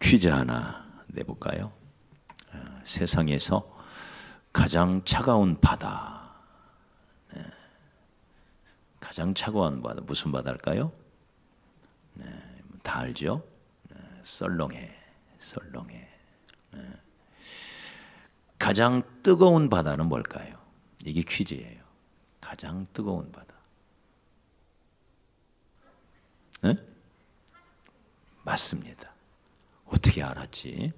퀴즈 하나 내볼까요? 세상에서 가장 차가운 바다. 가장 차가운 바다 무슨 바다일까요? 다 알죠? 썰렁해. 가장 뜨거운 바다는 뭘까요? 이게 퀴즈예요. 가장 뜨거운 바다. 네? 맞습니다. 어떻게 알았지?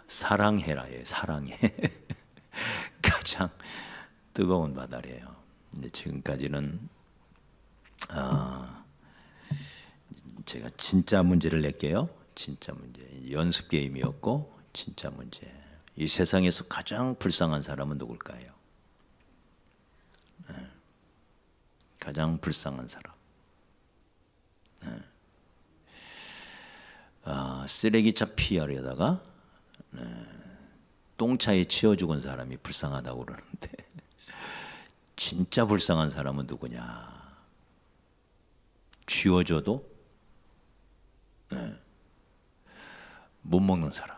사랑해라예요. 사랑해. 가장 뜨거운 바다래요. 근데 지금까지는 제가 진짜 문제를 낼게요. 진짜 문제. 연습 게임이었고 진짜 문제. 이 세상에서 가장 불쌍한 사람은 누굴까요? 가장 불쌍한 사람. 쓰레기차 피하려다가 똥차에 치여 죽은 사람이 불쌍하다고 그러는데 진짜 불쌍한 사람은 누구냐? 쥐어줘도 못 먹는 사람.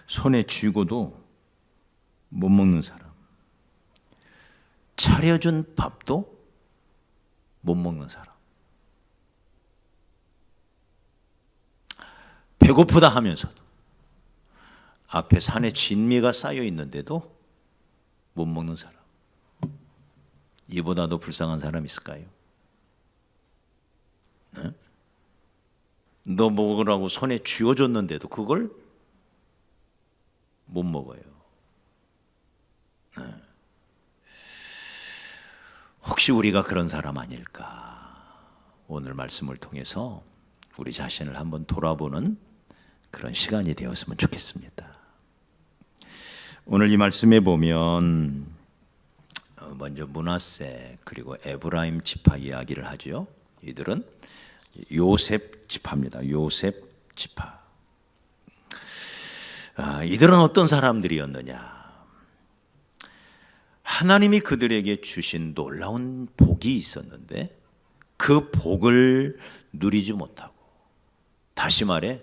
손에 쥐고도 못 먹는 사람. 차려준 밥도 못 먹는 사람. 배고프다 하면서도 앞에 산에 진미가 쌓여 있는데도 못 먹는 사람. 이보다도 불쌍한 사람 있을까요? 네? 너 먹으라고 손에 쥐어줬는데도 그걸 못 먹어요. 네. 혹시 우리가 그런 사람 아닐까? 오늘 말씀을 통해서 우리 자신을 한번 돌아보는 그런 시간이 되었으면 좋겠습니다. 오늘 이 말씀에 보면 먼저 므낫세 그리고 에브라임 지파 이야기를 하죠. 이들은 요셉 지파입니다. 요셉 지파. 이들은 어떤 사람들이었느냐? 하나님이 그들에게 주신 놀라운 복이 있었는데 그 복을 누리지 못하고, 다시 말해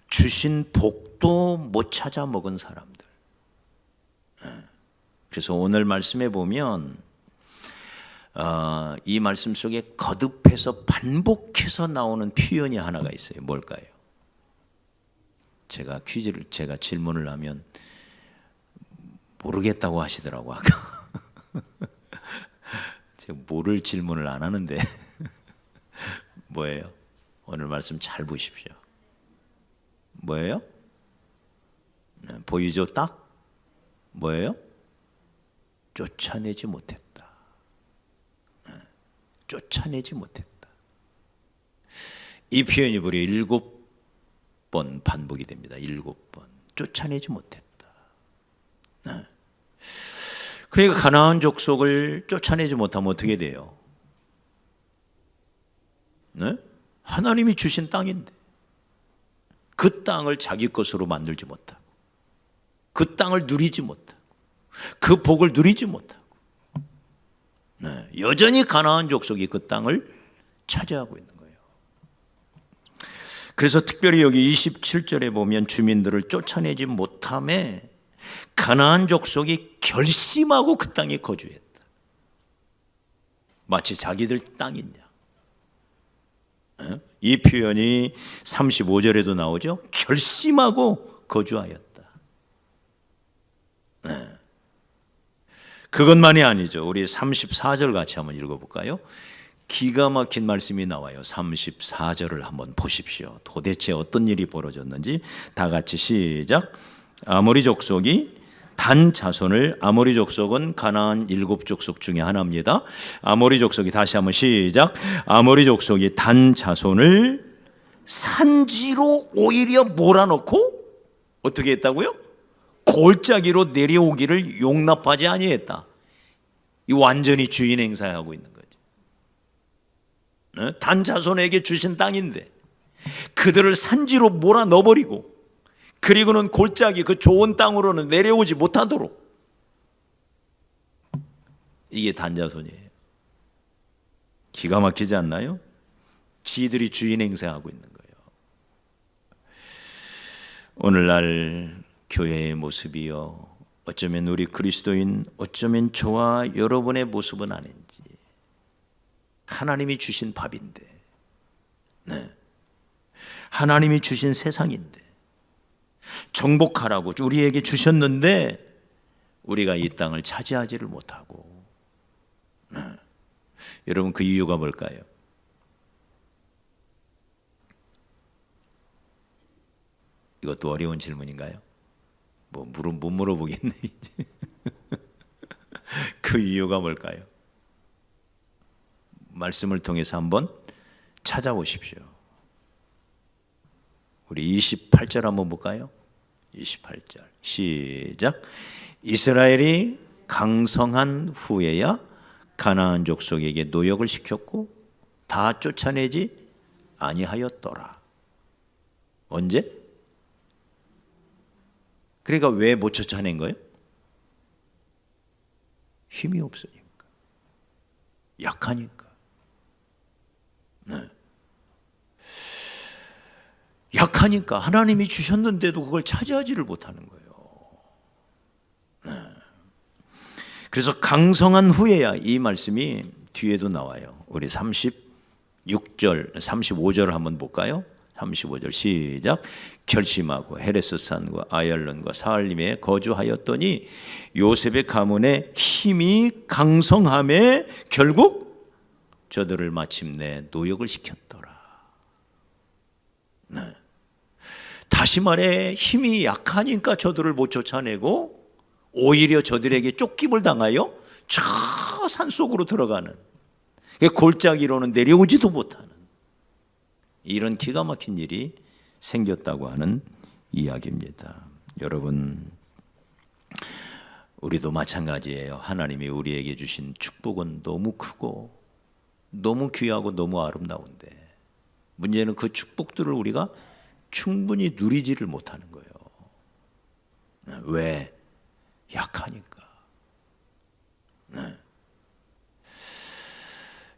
주신 복도 못 찾아 먹은 사람들. 그래서 오늘 말씀에 보면 이 말씀 속에 거듭해서 반복해서 나오는 표현이 하나가 있어요. 뭘까요? 제가 질문을 하면 모르겠다고 하시더라고 아까. 제가 모를 질문을 안 하는데 뭐예요? 오늘 말씀 잘 보십시오. 뭐예요? 보이죠? 딱? 뭐예요? 쫓아내지 못했다. 쫓아내지 못했다. 이 표현이 무려 7번 반복이 됩니다. 7번. 쫓아내지 못했다. 그러니까 가나안 족속을 쫓아내지 못하면 어떻게 돼요? 네? 하나님이 주신 땅인데 그 땅을 자기 것으로 만들지 못하고, 그 땅을 누리지 못하고, 그 복을 누리지 못하고, 여전히 가나안 족속이 그 땅을 차지하고 있는 거예요. 그래서 특별히 여기 27절에 보면 주민들을 쫓아내지 못함에 가나안 족속이 결심하고 그 땅에 거주했다. 마치 자기들 땅이냐. 이 표현이 35절에도 나오죠. 결심하고 거주하였다. 그것만이 아니죠. 우리 34절 같이 한번 읽어볼까요? 기가 막힌 말씀이 나와요. 34절을 한번 보십시오. 도대체 어떤 일이 벌어졌는지 다 같이 시작. 아모리 족속이 단 자손을, 아모리 족속은 가나안 7족속 중에 하나입니다. 아모리 족속이, 다시 한번 시작. 아모리 족속이 단 자손을 산지로 오히려 몰아넣고 어떻게 했다고요? 골짜기로 내려오기를 용납하지 아니했다. 이 완전히 주인 행사하고 있는 거죠. 단 자손에게 주신 땅인데 그들을 산지로 몰아넣어버리고, 그리고는 골짜기 그 좋은 땅으로는 내려오지 못하도록. 이게 단자손이에요. 기가 막히지 않나요? 지들이 주인 행세하고 있는 거예요. 오늘날 교회의 모습이요, 어쩌면 우리 그리스도인, 어쩌면 저와 여러분의 모습은 아닌지. 하나님이 주신 밥인데, 네, 하나님이 주신 세상인데, 정복하라고 우리에게 주셨는데 우리가 이 땅을 차지하지를 못하고, 네. 여러분, 그 이유가 뭘까요? 이것도 어려운 질문인가요? 못 물어보겠네. 그 이유가 뭘까요? 말씀을 통해서 한번 찾아보십시오. 우리 28절 한번 볼까요? 28절 시작. 이스라엘이 강성한 후에야 가나안 족속에게 노역을 시켰고 다 쫓아내지 아니하였더라. 언제? 그러니까 왜 못 쫓아낸 거예요? 힘이 없으니까, 약하니까. 네. 약하니까 하나님이 주셨는데도 그걸 차지하지를 못하는 거예요. 네. 그래서 강성한 후에야, 이 말씀이 뒤에도 나와요. 우리 36절, 35절을 한번 볼까요? 35절 시작. 결심하고 헤레스산과 아얄론과 사할림에 거주하였더니 요셉의 가문에 힘이 강성함에 결국 저들을 마침내 노역을 시켰더라. 네. 다시 말해, 힘이 약하니까 저들을 못 쫓아내고 오히려 저들에게 쫓김을 당하여 저 산속으로 들어가는, 골짜기로는 내려오지도 못하는 이런 기가 막힌 일이 생겼다고 하는 이야기입니다. 여러분, 우리도 마찬가지예요. 하나님이 우리에게 주신 축복은 너무 크고 너무 귀하고 너무 아름다운데, 문제는 그 축복들을 우리가 충분히 누리지를 못하는 거예요. 왜? 약하니까. 네.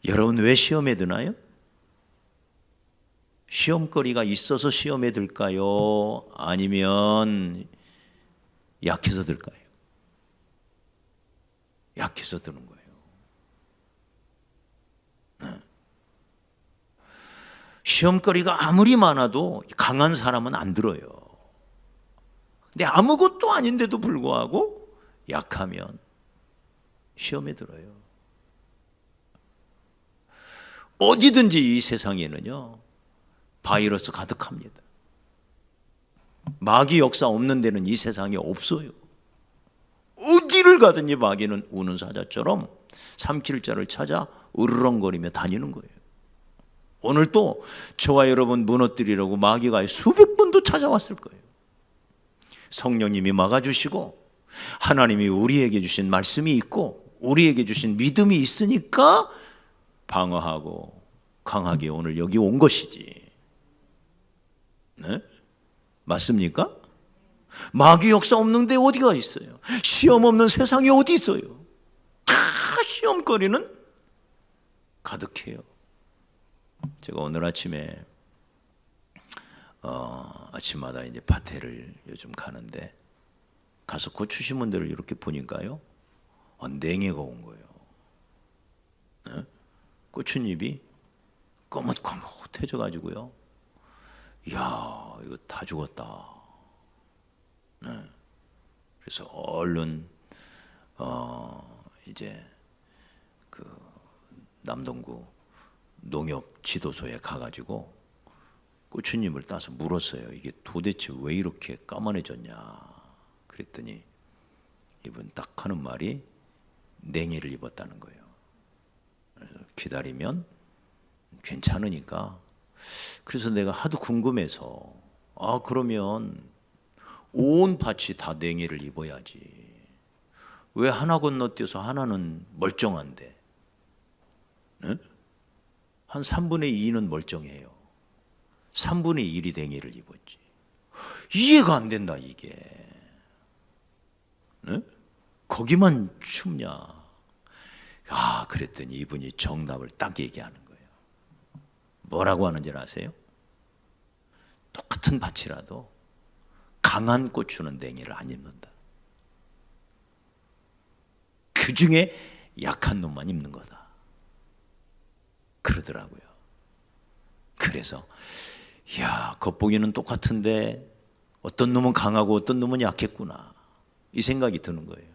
여러분, 왜 시험에 드나요? 시험거리가 있어서 시험에 들까요? 아니면 약해서 들까요? 약해서 드는 거예요. 네. 시험거리가 아무리 많아도 강한 사람은 안 들어요. 근데 아무것도 아닌데도 불구하고 약하면 시험에 들어요. 어디든지 이 세상에는요, 바이러스 가득합니다. 마귀 역사 없는 데는 이 세상에 없어요. 어디를 가든지 마귀는 우는 사자처럼 삼킬 자를 찾아 으르렁거리며 다니는 거예요. 오늘 또 저와 여러분 무너뜨리려고 마귀가 수백 번도 찾아왔을 거예요. 성령님이 막아주시고 하나님이 우리에게 주신 말씀이 있고 우리에게 주신 믿음이 있으니까 방어하고 강하게 오늘 여기 온 것이지. 네? 맞습니까? 마귀 역사 없는데 어디가 있어요? 시험 없는 세상이 어디 있어요? 다 시험거리는 가득해요. 제가 오늘 아침에 아침마다 이제 밭에를 요즘 가는데 가서 고추 심은 데를 이렇게 보니까요, 냉해가 온 거예요. 네? 고추잎이 거뭇거뭇해져 가지고요, 이야, 이거 다 죽었다. 네. 그래서 얼른 이제 그 남동구 농협 지도소에 가가지고 고추잎을 따서 물었어요. 이게 도대체 왜 이렇게 까만해졌냐 그랬더니 이분 딱 하는 말이 냉해를 입었다는 거예요. 그래서 기다리면 괜찮으니까. 그래서 내가 하도 궁금해서, 그러면 온 밭이 다 냉해를 입어야지, 왜 하나 건너뛰어서 하나는 멀쩡한데, 네? 한 3분의 2는 멀쩡해요. 3분의 1이 냉해를 입었지. 이해가 안 된다 이게. 네? 거기만 춥냐. 그랬더니 이분이 정답을 딱 얘기하는 거예요. 뭐라고 하는지 아세요? 똑같은 밭이라도 강한 고추는 냉이를 안 입는다. 그 중에 약한 놈만 입는 거다. 그러더라고요. 그래서 야, 겉보기는 똑같은데 어떤 놈은 강하고 어떤 놈은 약했구나, 이 생각이 드는 거예요.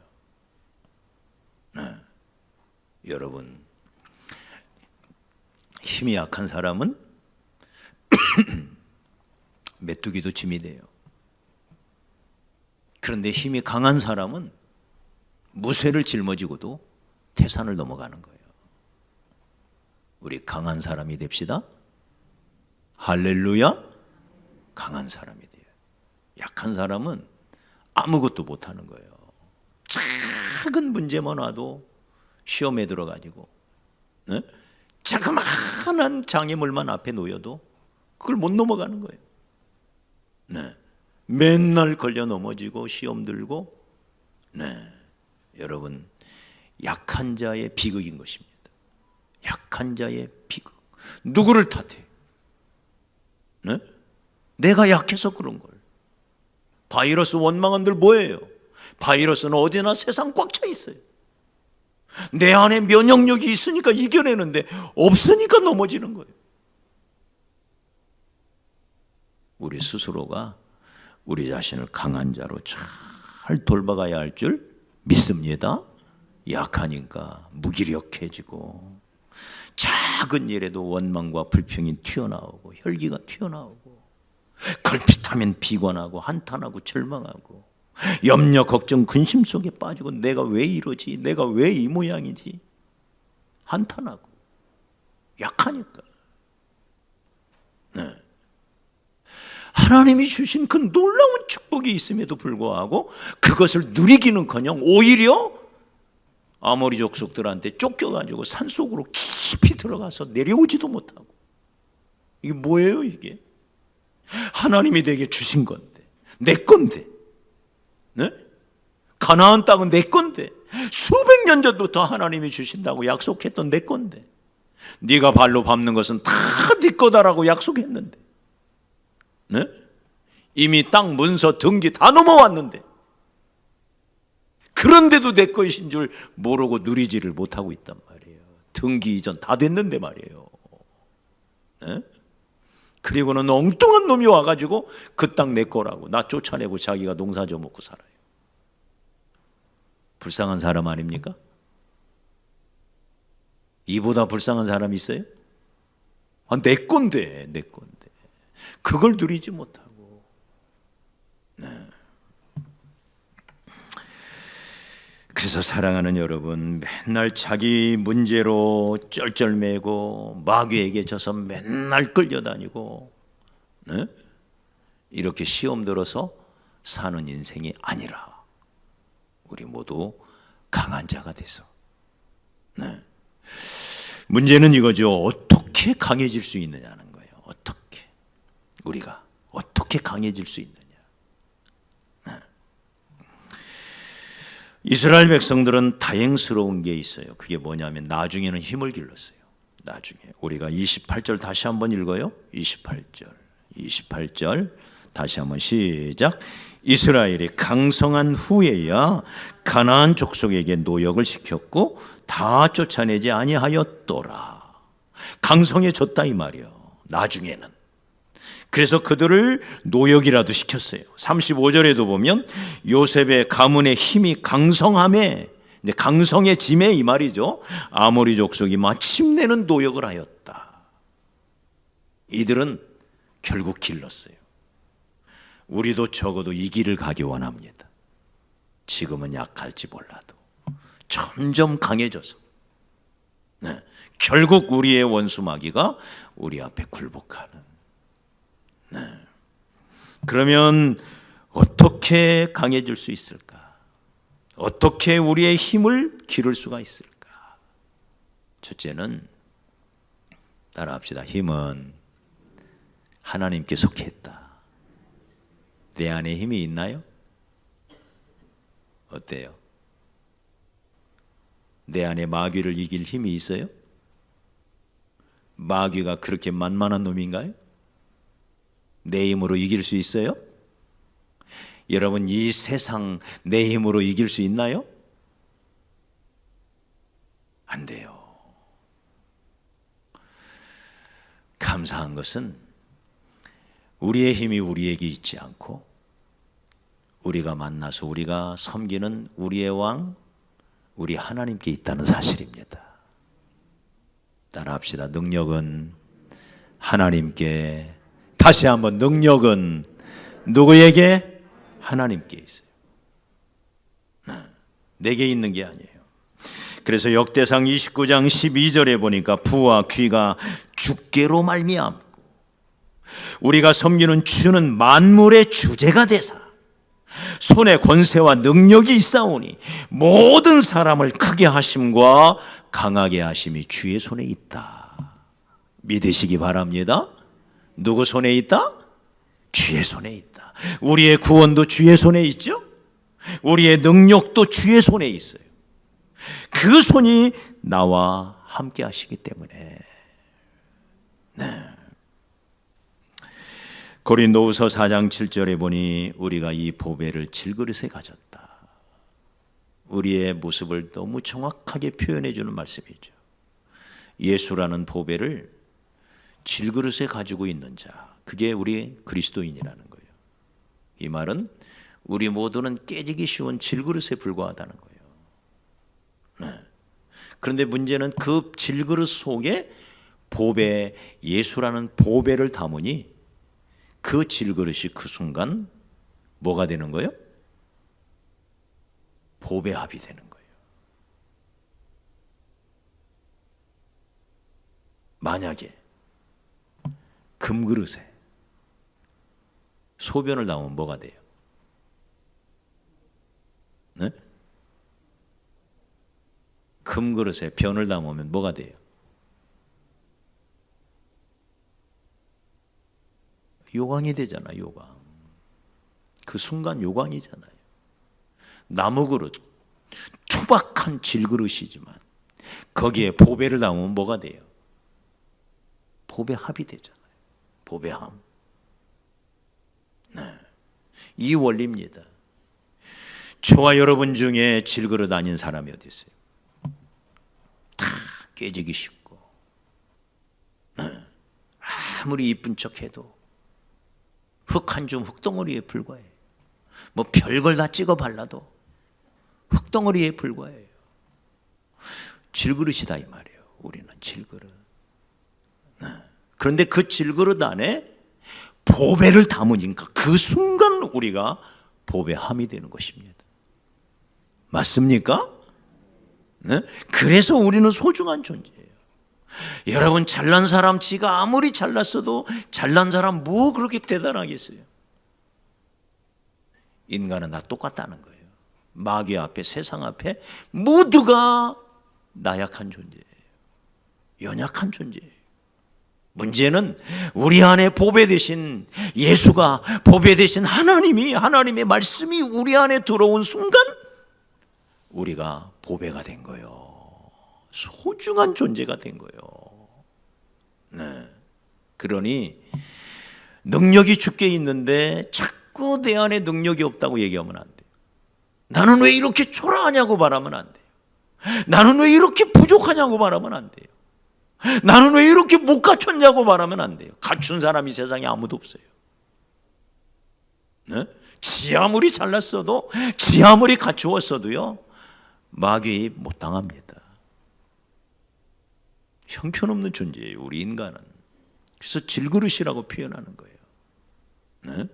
네. 여러분, 힘이 약한 사람은 메뚜기도 짐이 돼요. 그런데 힘이 강한 사람은 무쇠를 짊어지고도 태산을 넘어가는 거예요. 우리 강한 사람이 됩시다. 할렐루야. 강한 사람이 돼요. 약한 사람은 아무것도 못하는 거예요. 작은 문제만 와도 시험에 들어가지고, 네? 자그마한 장애물만 앞에 놓여도 그걸 못 넘어가는 거예요. 네. 맨날 걸려 넘어지고 시험 들고. 네. 여러분, 약한 자의 비극인 것입니다. 약한 자의 비극. 누구를 탓해? 네? 내가 약해서 그런 걸. 바이러스 원망한들 뭐예요? 바이러스는 어디나 세상 꽉 차 있어요. 내 안에 면역력이 있으니까 이겨내는데 없으니까 넘어지는 거예요. 우리 스스로가 우리 자신을 강한 자로 잘 돌봐가야 할 줄 믿습니다. 약하니까 무기력해지고 작은 일에도 원망과 불평이 튀어나오고 혈기가 튀어나오고 걸핏하면 비관하고 한탄하고 절망하고 염려, 걱정, 근심 속에 빠지고 내가 왜 이러지? 내가 왜 이 모양이지? 한탄하고. 약하니까. 네. 하나님이 주신 그 놀라운 축복이 있음에도 불구하고 그것을 누리기는커녕 오히려 아모리 족속들한테 쫓겨가지고 산속으로 깊이 들어가서 내려오지도 못하고. 이게 뭐예요 이게? 하나님이 내게 주신 건데, 내 건데, 네? 가나안 땅은 내 건데, 수백 년 전부터 하나님이 주신다고 약속했던 내 건데, 네가 발로 밟는 것은 다 네 거다라고 약속했는데, 네? 이미 땅 문서 등기 다 넘어왔는데, 그런데도 내 것인 줄 모르고 누리지를 못하고 있단 말이에요. 등기 이전 다 됐는데 말이에요. 네? 그리고는 엉뚱한 놈이 와가지고 그 땅 내 거라고 나 쫓아내고 자기가 농사 져먹고 살아요. 불쌍한 사람 아닙니까? 이보다 불쌍한 사람이 있어요? 내 건데, 내 건데. 그걸 누리지 못하고. 네. 그래서 사랑하는 여러분, 맨날 자기 문제로 쩔쩔매고 마귀에게 져서 맨날 끌려다니고, 네? 이렇게 시험 들어서 사는 인생이 아니라 우리 모두 강한 자가 돼서. 네. 문제는 이거죠. 어떻게 강해질 수 있느냐는 거예요. 어떻게 우리가 어떻게 강해질 수 있느냐. 네. 이스라엘 백성들은 다행스러운 게 있어요. 그게 뭐냐면 나중에는 힘을 길렀어요. 나중에 우리가 28절 다시 한번 읽어요. 28절 다시 한번 시작. 이스라엘이 강성한 후에야 가나안 족속에게 노역을 시켰고 다 쫓아내지 아니하였더라. 강성해졌다 이 말이에요. 나중에는. 그래서 그들을 노역이라도 시켰어요. 35절에도 보면 요셉의 가문의 힘이 강성함에, 강성해짐에 이 말이죠. 아모리 족속이 마침내는 노역을 하였다. 이들은 결국 길렀어요. 우리도 적어도 이 길을 가기 원합니다. 지금은 약할지 몰라도 점점 강해져서, 네, 결국 우리의 원수 마귀가 우리 앞에 굴복하는. 네. 그러면 어떻게 강해질 수 있을까? 어떻게 우리의 힘을 기를 수가 있을까? 첫째는 따라합시다. 힘은 하나님께 속해 있다. 내 안에 힘이 있나요? 어때요? 내 안에 마귀를 이길 힘이 있어요? 마귀가 그렇게 만만한 놈인가요? 내 힘으로 이길 수 있어요? 여러분, 이 세상 내 힘으로 이길 수 있나요? 안 돼요. 감사한 것은 우리의 힘이 우리에게 있지 않고 우리가 만나서 우리가 섬기는 우리의 왕, 우리 하나님께 있다는 사실입니다. 따라합시다. 능력은 하나님께. 다시 한번, 능력은 누구에게? 하나님께 있어요. 내게 있는 게 아니에요. 그래서 역대상 29장 12절에 보니까 부와 귀가 주께로 말미암고 우리가 섬기는 주는 만물의 주제가 되사 손에 권세와 능력이 있사오니 모든 사람을 크게 하심과 강하게 하심이 주의 손에 있다. 믿으시기 바랍니다. 누구 손에 있다? 주의 손에 있다. 우리의 구원도 주의 손에 있죠? 우리의 능력도 주의 손에 있어요. 그 손이 나와 함께 하시기 때문에. 네. 고린도후서 4장 7절에 보니 우리가 이 보배를 질그릇에 가졌다. 우리의 모습을 너무 정확하게 표현해 주는 말씀이죠. 예수라는 보배를 질그릇에 가지고 있는 자, 그게 우리 그리스도인이라는 거예요. 이 말은 우리 모두는 깨지기 쉬운 질그릇에 불과하다는 거예요. 네. 그런데 문제는 그 질그릇 속에 보배, 예수라는 보배를 담으니 그 질그릇이 그 순간 뭐가 되는 거예요? 보배합이 되는 거예요. 만약에 금그릇에 소변을 담으면 뭐가 돼요? 네? 금그릇에 변을 담으면 뭐가 돼요? 요광이 되잖아, 요광. 그 순간 요광이잖아요. 나무그릇, 투박한 질그릇이지만 거기에 보배를 담으면 뭐가 돼요? 보배합이 되잖아요. 보배함. 네. 이 원리입니다. 저와 여러분 중에 질그릇 아닌 사람이 어디 있어요? 다 깨지기 쉽고, 네. 아무리 이쁜 척해도 흙 한 줌 흙덩어리에 불과해요. 뭐 별걸 다 찍어 발라도 흙덩어리에 불과해요. 질그릇이다 이 말이에요. 우리는 질그릇. 네. 그런데 그 질그릇 안에 보배를 담으니까 그 순간 우리가 보배함이 되는 것입니다. 맞습니까? 네? 그래서 우리는 소중한 존재예요. 여러분, 잘난 사람 지가 아무리 잘났어도 잘난 사람 뭐 그렇게 대단하겠어요? 인간은 다 똑같다는 거예요. 마귀 앞에, 세상 앞에 모두가 나약한 존재예요. 연약한 존재예요. 문제는 우리 안에 보배 되신 예수가, 보배 되신 하나님이, 하나님의 말씀이 우리 안에 들어온 순간 우리가 보배가 된 거예요. 소중한 존재가 된 거예요. 네. 그러니 능력이 주께 있는데 자꾸 내 안에 능력이 없다고 얘기하면 안 돼요. 나는 왜 이렇게 초라하냐고 말하면 안 돼요. 나는 왜 이렇게 부족하냐고 말하면 안 돼요. 나는 왜 이렇게 못 갖췄냐고 말하면 안 돼요. 갖춘 사람이 세상에 아무도 없어요. 네? 지 아무리 잘났어도, 지 아무리 갖추었어도요, 마귀 못 당합니다. 형편없는 존재예요, 우리 인간은. 그래서 질그릇이라고 표현하는 거예요. 네?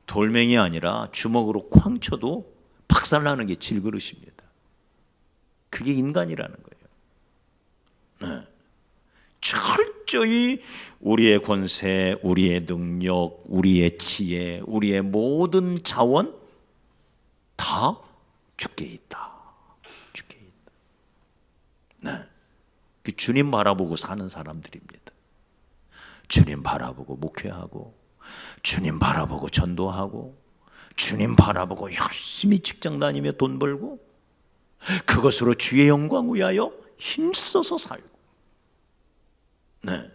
돌멩이 아니라 주먹으로 쾅 쳐도 박살나는 게 질그릇입니다. 그게 인간이라는 거예요. 네. 철저히 우리의 권세, 우리의 능력, 우리의 지혜, 우리의 모든 자원 다 주께 있다. 주께 있다. 네. 그 주님 바라보고 사는 사람들입니다. 주님 바라보고 목회하고, 주님 바라보고 전도하고, 주님 바라보고 열심히 직장 다니며 돈 벌고, 그것으로 주의 영광 위하여 힘써서 살고, 네.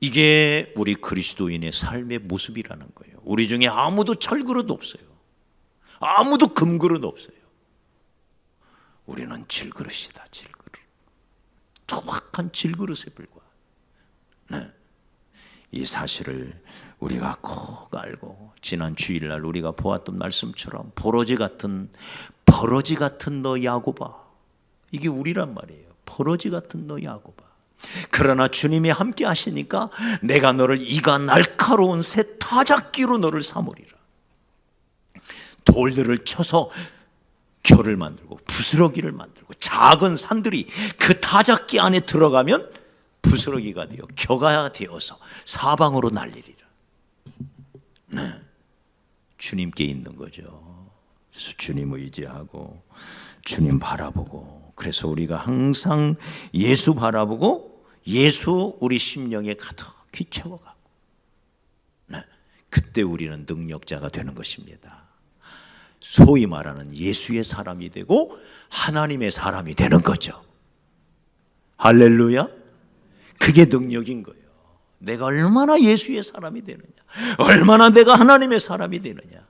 이게 우리 그리스도인의 삶의 모습이라는 거예요. 우리 중에 아무도 철그릇 없어요. 아무도 금그릇 없어요. 우리는 질그릇이다. 질그릇. 투박한 질그릇에 불과한. 네. 이 사실을 우리가 꼭 알고, 지난 주일날 우리가 보았던 말씀처럼 버러지 같은 너 야고바, 이게 우리란 말이에요. 버러지 같은 너 야고바. 그러나 주님이 함께 하시니까 내가 너를 이가 날카로운 새 타작기로 너를 삼으리라. 돌들을 쳐서 결을 만들고 부스러기를 만들고, 작은 산들이 그 타작기 안에 들어가면 부스러기가 되어 겨가 되어서 사방으로 날리리라. 네. 주님께 있는 거죠. 그래서 주님 의지하고 주님 바라보고, 그래서 우리가 항상 예수 바라보고 예수 우리 심령에 가득히 채워가고, 네. 그때 우리는 능력자가 되는 것입니다. 소위 말하는 예수의 사람이 되고 하나님의 사람이 되는 거죠. 할렐루야. 그게 능력인 거예요. 내가 얼마나 예수의 사람이 되느냐, 얼마나 내가 하나님의 사람이 되느냐,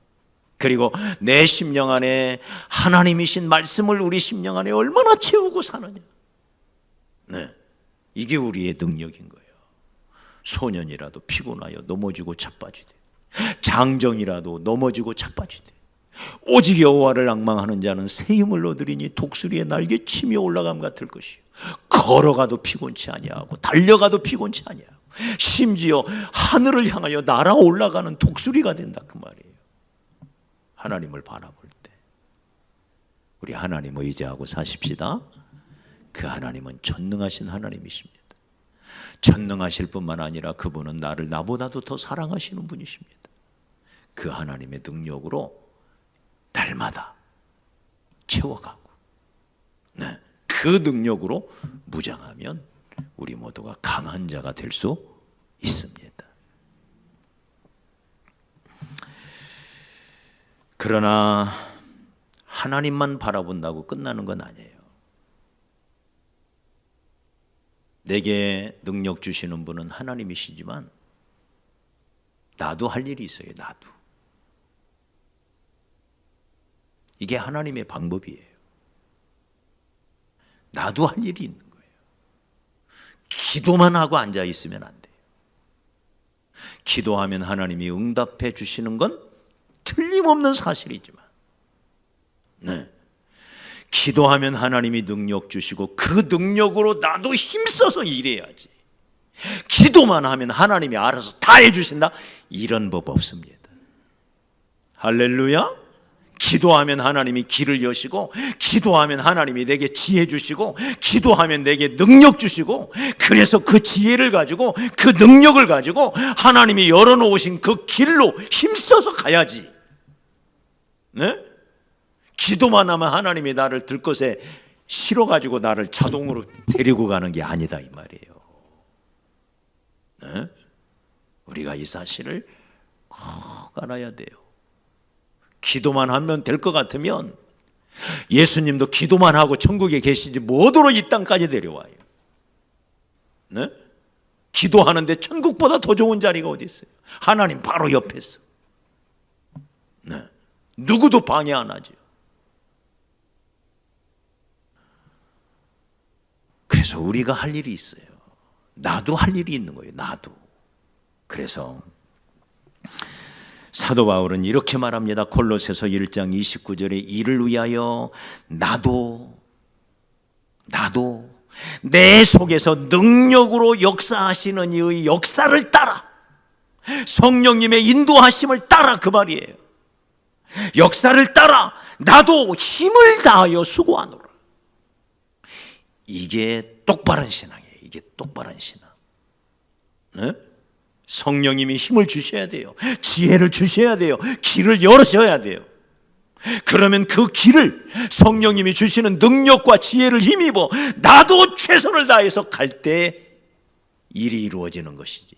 그리고 내 심령 안에 하나님이신 말씀을 우리 심령 안에 얼마나 채우고 사느냐. 네, 이게 우리의 능력인 거예요. 소년이라도 피곤하여 넘어지고 자빠지되, 장정이라도 넘어지고 자빠지되, 오직 여호와를 앙망하는 자는 새 힘을 얻으리니 독수리의 날개 치며 올라감 같을 것이요, 걸어가도 피곤치 아니하고 달려가도 피곤치 아니하고 심지어 하늘을 향하여 날아 올라가는 독수리가 된다, 그 말이에요. 하나님을 바라볼 때 우리 하나님 의지하고 사십시다. 그 하나님은 전능하신 하나님이십니다. 전능하실 뿐만 아니라 그분은 나를 나보다도 더 사랑하시는 분이십니다. 그 하나님의 능력으로 날마다 채워가고, 네, 그 능력으로 무장하면 우리 모두가 강한 자가 될 수 있습니다. 그러나 하나님만 바라본다고 끝나는 건 아니에요. 내게 능력 주시는 분은 하나님이시지만 나도 할 일이 있어요. 나도. 이게 하나님의 방법이에요. 나도 할 일이 있는 거예요. 기도만 하고 앉아 있으면 안 돼요. 기도하면 하나님이 응답해 주시는 건 틀림없는 사실이지만, 네, 기도하면 하나님이 능력 주시고 그 능력으로 나도 힘써서 일해야지. 기도만 하면 하나님이 알아서 다 해주신다, 이런 법 없습니다. 할렐루야. 기도하면 하나님이 길을 여시고, 기도하면 하나님이 내게 지혜 주시고, 기도하면 내게 능력 주시고, 그래서 그 지혜를 가지고 그 능력을 가지고 하나님이 열어놓으신 그 길로 힘써서 가야지. 네? 기도만 하면 하나님이 나를 들것에 실어가지고 나를 자동으로 데리고 가는 게 아니다, 이 말이에요. 네? 우리가 이 사실을 꼭 알아야 돼요. 기도만 하면 될 것 같으면 예수님도 기도만 하고 천국에 계시지 뭐더러 이 땅까지 내려와요. 네? 기도하는데 천국보다 더 좋은 자리가 어디 있어요? 하나님 바로 옆에서. 네. 누구도 방해 안 하죠. 그래서 우리가 할 일이 있어요. 나도 할 일이 있는 거예요. 나도. 그래서 사도 바울은 이렇게 말합니다. 골로새서 1장 29절에 이를 위하여 나도 내 속에서 능력으로 역사하시는 이의 역사를 따라, 성령님의 인도하심을 따라, 그 말이에요. 역사를 따라 나도 힘을 다하여 수고하노라. 이게 똑바른 신앙이에요. 이게 똑바른 신앙. 네? 성령님이 힘을 주셔야 돼요. 지혜를 주셔야 돼요. 길을 열으셔야 돼요. 그러면 그 길을 성령님이 주시는 능력과 지혜를 힘입어 나도 최선을 다해서 갈 때 일이 이루어지는 것이지.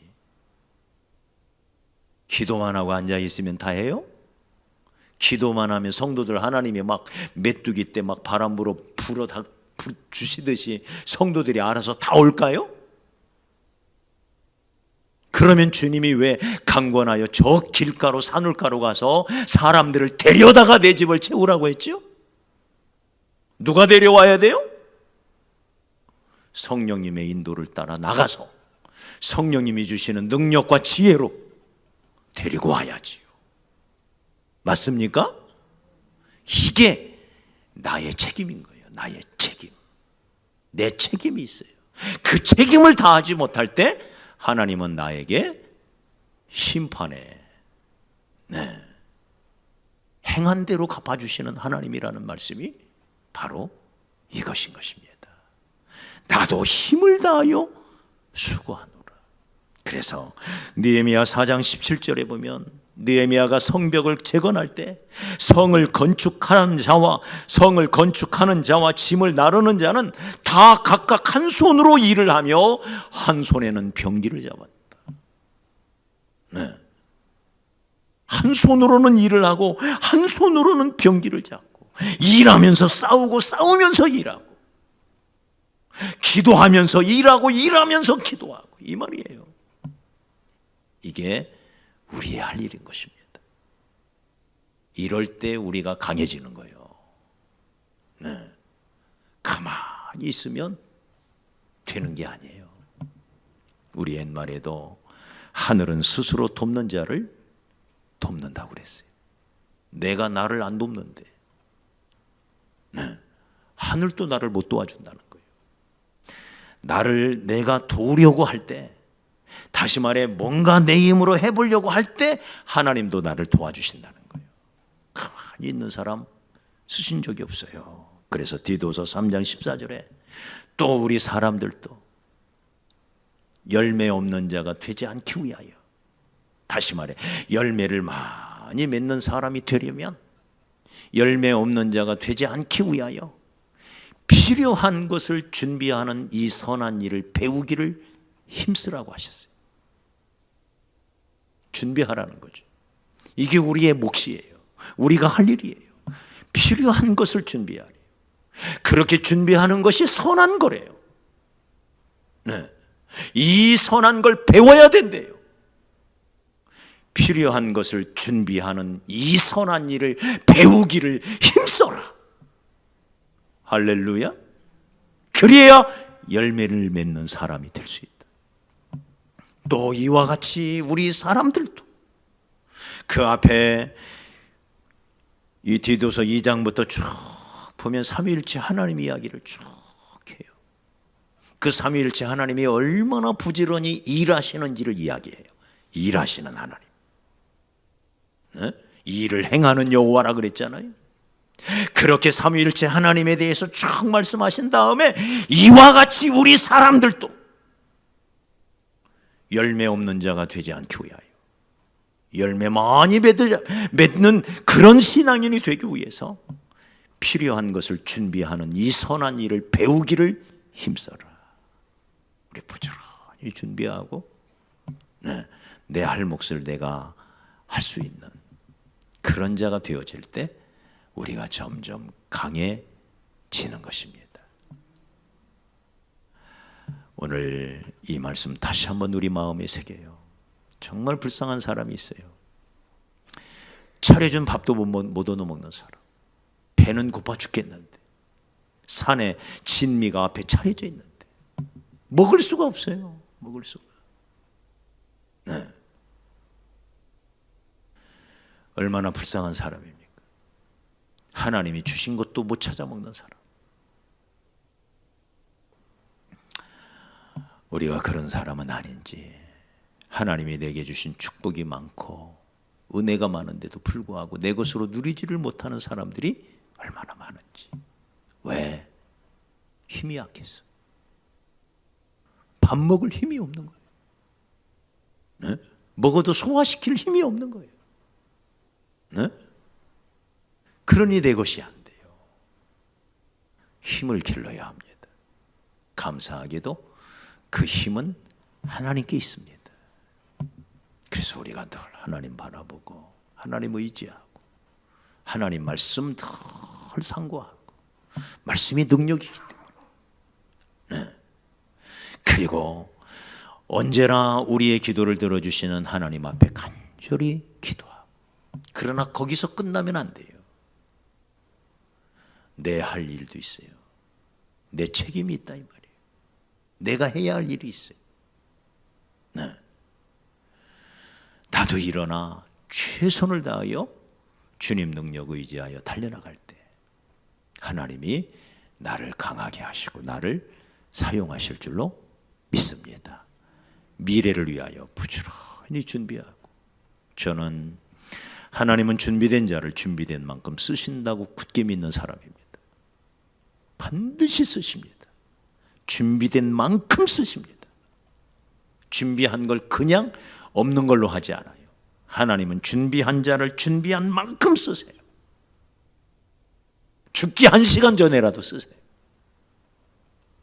기도만 하고 앉아 있으면 다 해요? 기도만 하면 성도들 하나님이 막 메뚜기 때 막 바람 불어 주시듯이 성도들이 알아서 다 올까요? 그러면 주님이 왜 강권하여 저 길가로 산울가로 가서 사람들을 데려다가 내 집을 채우라고 했죠? 누가 데려와야 돼요? 성령님의 인도를 따라 나가서 성령님이 주시는 능력과 지혜로 데리고 와야지요. 맞습니까? 이게 나의 책임인 거예요. 나의 책임. 내 책임이 있어요. 그 책임을 다하지 못할 때 하나님은 나에게 심판에 행한 대로 갚아주시는 하나님이라는 말씀이 바로 이것인 것입니다. 나도 힘을 다하여 수고하노라. 그래서 느헤미야 4장 17절에 보면 느헤미야가 성벽을 재건할 때 성을 건축하는 자와 짐을 나르는 자는 다 각각 한 손으로 일을 하며 한 손에는 병기를 잡았다. 한 손으로는 일을 하고 한 손으로는 병기를 잡고 일하면서 싸우고 싸우면서 일하고 기도하면서 일하고 일하면서 기도하고 이 말이에요. 이게 우리의 할 일인 것입니다. 이럴 때 우리가 강해지는 거예요. 가만히 있으면 되는 게 아니에요. 우리 옛말에도 하늘은 스스로 돕는 자를 돕는다고 그랬어요. 내가 나를 안 돕는데 하늘도 나를 못 도와준다는 거예요. 나를 내가 도우려고 할 때, 다시 말해 뭔가 내 힘으로 해보려고 할 때 하나님도 나를 도와주신다는 거예요. 가만히 있는 사람 쓰신 적이 없어요. 그래서 디도서 3장 14절에 또 우리 사람들도 열매 없는 자가 되지 않기 위하여, 다시 말해 열매를 많이 맺는 사람이 되려면 열매 없는 자가 되지 않기 위하여 필요한 것을 준비하는 이 선한 일을 배우기를 힘쓰라고 하셨어요. 준비하라는 거죠. 이게 우리의 몫이에요. 우리가 할 일이에요. 필요한 것을 준비하래요. 그렇게 준비하는 것이 선한 거래요. 이 선한 걸 배워야 된대요. 필요한 것을 준비하는 이 선한 일을 배우기를 힘써라. 할렐루야. 그래야 열매를 맺는 사람이 될 수 있다. 또 이와 같이 우리 사람들도 그 앞에 이 디도서 2장부터 쭉 보면 삼위일체 하나님 이야기를 쭉 해요. 그 삼위일체 하나님이 얼마나 부지런히 일하시는지를 이야기해요. 일하시는 하나님. 일을 행하는 여호와라 그랬잖아요. 그렇게 삼위일체 하나님에 대해서 쭉 말씀하신 다음에 이와 같이 우리 사람들도 열매 없는 자가 되지 않기 위하여, 열매 많이 맺는 그런 신앙인이 되기 위해서 필요한 것을 준비하는 이 선한 일을 배우기를 힘써라. 우리 부지런히 준비하고 내 할 몫을 내가 할 수 있는 그런 자가 되어질 때 우리가 점점 강해지는 것입니다. 오늘 이 말씀 다시 한번 우리 마음에 새겨요. 정말 불쌍한 사람이 있어요. 차려준 밥도 못 얻어먹는 사람. 배는 고파 죽겠는데 산에 진미가 앞에 차려져 있는데 먹을 수가 없어요. 먹을 수가. 얼마나 불쌍한 사람입니까? 하나님이 주신 것도 못 찾아 먹는 사람. 우리가 그런 사람은 아닌지, 하나님이 내게 주신 축복이 많고 은혜가 많은데도 불구하고 내 것으로 누리지를 못하는 사람들이 얼마나 많은지. 왜? 힘이 약해서. 밥 먹을 힘이 없는 거예요. 먹어도 소화시킬 힘이 없는 거예요. 그러니 내 것이 안 돼요. 힘을 길러야 합니다. 감사하게도 그 힘은 하나님께 있습니다. 그래서 우리가 늘 하나님 바라보고 하나님 의지하고 하나님 말씀 늘 상고하고, 말씀이 능력이기 때문에. 그리고 언제나 우리의 기도를 들어주시는 하나님 앞에 간절히 기도하고, 그러나 거기서 끝나면 안 돼요. 내 할 일도 있어요. 내 책임이 있다 이 말이에요. 내가 해야 할 일이 있어요. 네. 나도 일어나 최선을 다하여 주님 능력 의지하여 달려나갈 때 하나님이 나를 강하게 하시고 나를 사용하실 줄로 믿습니다. 미래를 위하여 부지런히 준비하고, 저는 하나님은 준비된 자를 준비된 만큼 쓰신다고 굳게 믿는 사람입니다. 반드시 쓰십니다. 준비된 만큼 쓰십니다. 준비한 걸 그냥 없는 걸로 하지 않아요. 하나님은 준비한 자를 준비한 만큼 쓰세요. 죽기 1시간 전에라도 쓰세요.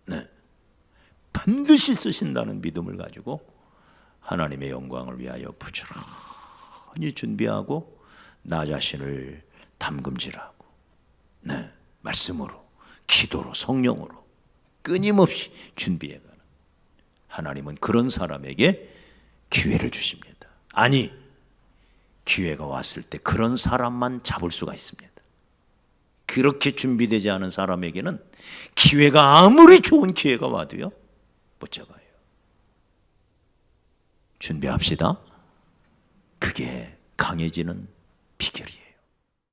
네. 반드시 쓰신다는 믿음을 가지고 하나님의 영광을 위하여 부지런히 준비하고 나 자신을 담금질하고, 네, 말씀으로, 기도로, 성령으로 끊임없이 준비해가는, 하나님은 그런 사람에게 기회를 주십니다. 아니, 기회가 왔을 때 그런 사람만 잡을 수가 있습니다. 그렇게 준비되지 않은 사람에게는 기회가 아무리 좋은 기회가 와도요, 못 잡아요. 준비합시다. 그게 강해지는 비결이에요.